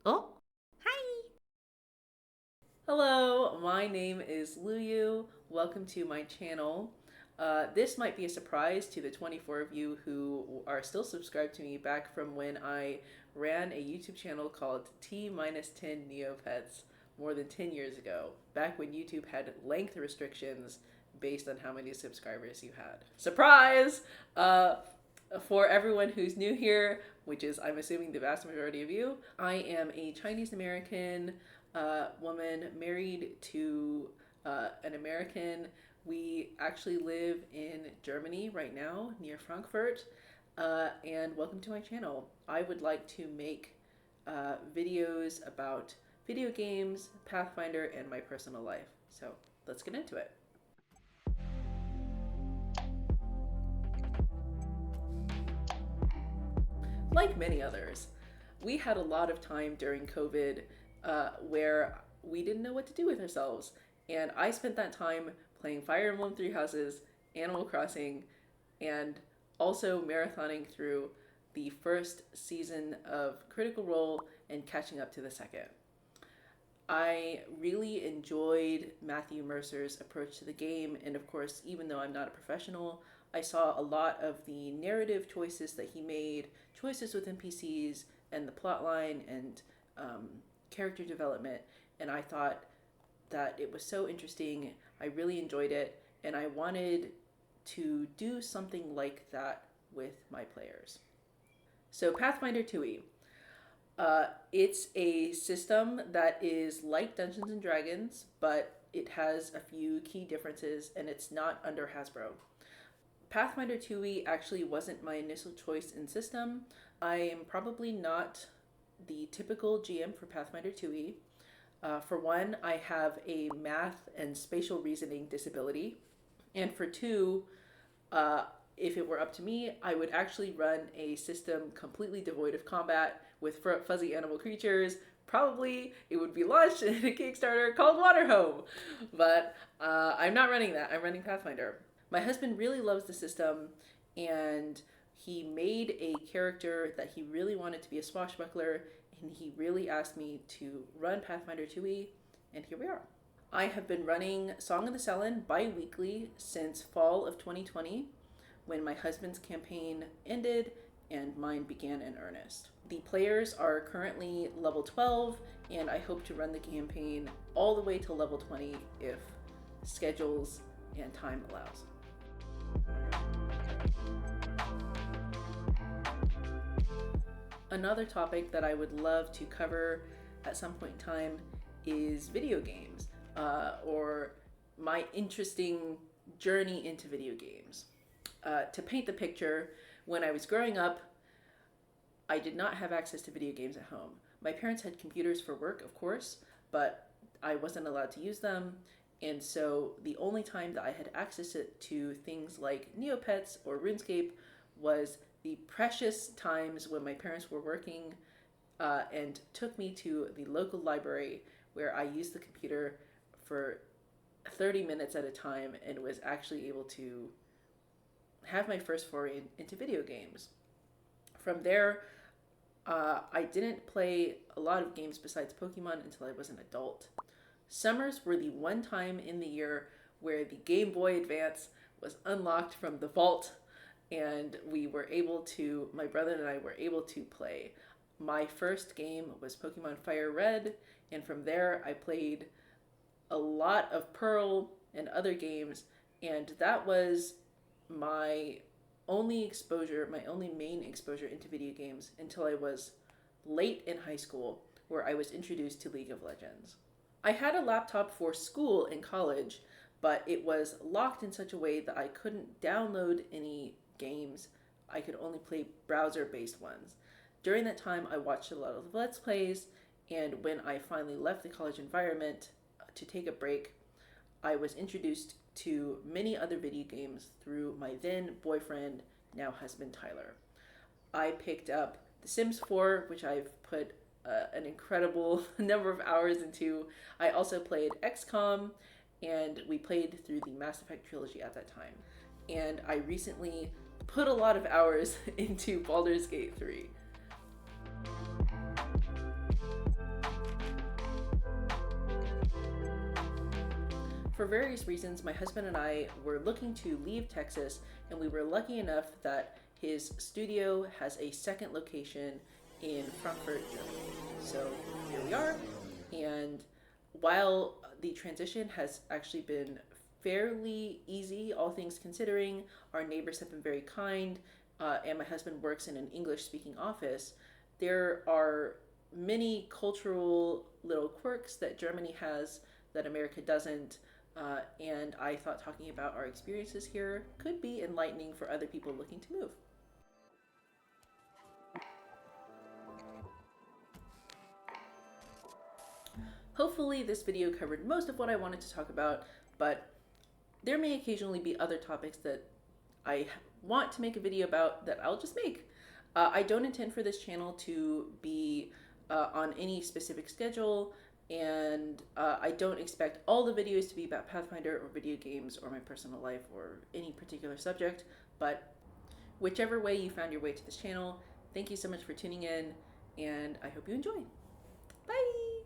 Oh, hi! Hello, my name is Luyu. Welcome to my channel. This might be a surprise to the 24 of you who are still subscribed to me back from when I ran a YouTube channel called T-10 Neopets more than 10 years ago, back when YouTube had length restrictions based on how many subscribers you had. Surprise! For everyone who's new here, which is I'm assuming the vast majority of you, I am a Chinese American woman married to an American. We actually live in Germany right now, near Frankfurt. And welcome to my channel. I would like to make videos about video games, Pathfinder, and my personal life. So let's get into it. Like many others, we had a lot of time during COVID where we didn't know what to do with ourselves. And I spent that time playing Fire Emblem Three Houses, Animal Crossing, and also marathoning through the first season of Critical Role and catching up to the second. I really enjoyed Matthew Mercer's approach to the game, and of course, even though I'm not a professional, I saw a lot of the narrative choices that he made, choices with NPCs, and the plot line and character development, and I thought that it was so interesting. I really enjoyed it, and I wanted to do something like that with my players. So, Pathfinder 2e. It's a system that is like Dungeons and Dragons, but it has a few key differences, and it's not under Hasbro. Pathfinder 2e actually wasn't my initial choice in system. I am probably not the typical GM for Pathfinder 2e. For one, I have a math and spatial reasoning disability. And for two, if it were up to me, I would actually run a system completely devoid of combat with fuzzy animal creatures. Probably it would be launched in a Kickstarter called Waterhome. But I'm not running that. I'm running Pathfinder. My husband really loves the system, and he made a character that he really wanted to be a swashbuckler, and he really asked me to run Pathfinder 2e, and here we are. I have been running Song of the Selin bi-weekly since fall of 2020, when my husband's campaign ended and mine began in earnest. The players are currently level 12, and I hope to run the campaign all the way to level 20 if schedules and time allows. Another topic that I would love to cover at some point in time is video games, or my interesting journey into video games. To paint the picture, when I was growing up, I did not have access to video games at home. My parents had computers for work, of course, but I wasn't allowed to use them. And so the only time that I had access to things like Neopets or RuneScape was the precious times when my parents were working and took me to the local library where I used the computer for 30 minutes at a time and was actually able to have my first foray into video games. From there, I didn't play a lot of games besides Pokemon until I was an adult. Summers were the one time in the year where the Game Boy Advance was unlocked from the vault, and my brother and I were able to play. My first game was Pokemon Fire Red, and from there I played a lot of Pearl and other games, and that was my only main exposure into video games until I was late in high school, where I was introduced to League of Legends. I had a laptop for school in college, but it was locked in such a way that I couldn't download any games. I could only play browser-based ones. During that time, I watched a lot of Let's Plays, and when I finally left the college environment to take a break, I was introduced to many other video games through my then boyfriend, now husband, Tyler. I picked up The Sims 4, which I've put an incredible number of hours into. I also played XCOM, and we played through the Mass Effect trilogy at that time. And I recently put a lot of hours into Baldur's Gate 3. For various reasons, my husband and I were looking to leave Texas, and we were lucky enough that his studio has a second location in Frankfurt, Germany. So here we are, and while the transition has actually been fairly easy, all things considering, our neighbors have been very kind, and my husband works in an English speaking office. There are many cultural little quirks that Germany has that America doesn't. And I thought talking about our experiences here could be enlightening for other people looking to move. Hopefully this video covered most of what I wanted to talk about, but there may occasionally be other topics that I want to make a video about that I'll just make. I don't intend for this channel to be on any specific schedule, and I don't expect all the videos to be about Pathfinder or video games or my personal life or any particular subject, but whichever way you found your way to this channel, thank you so much for tuning in, and I hope you enjoy. Bye!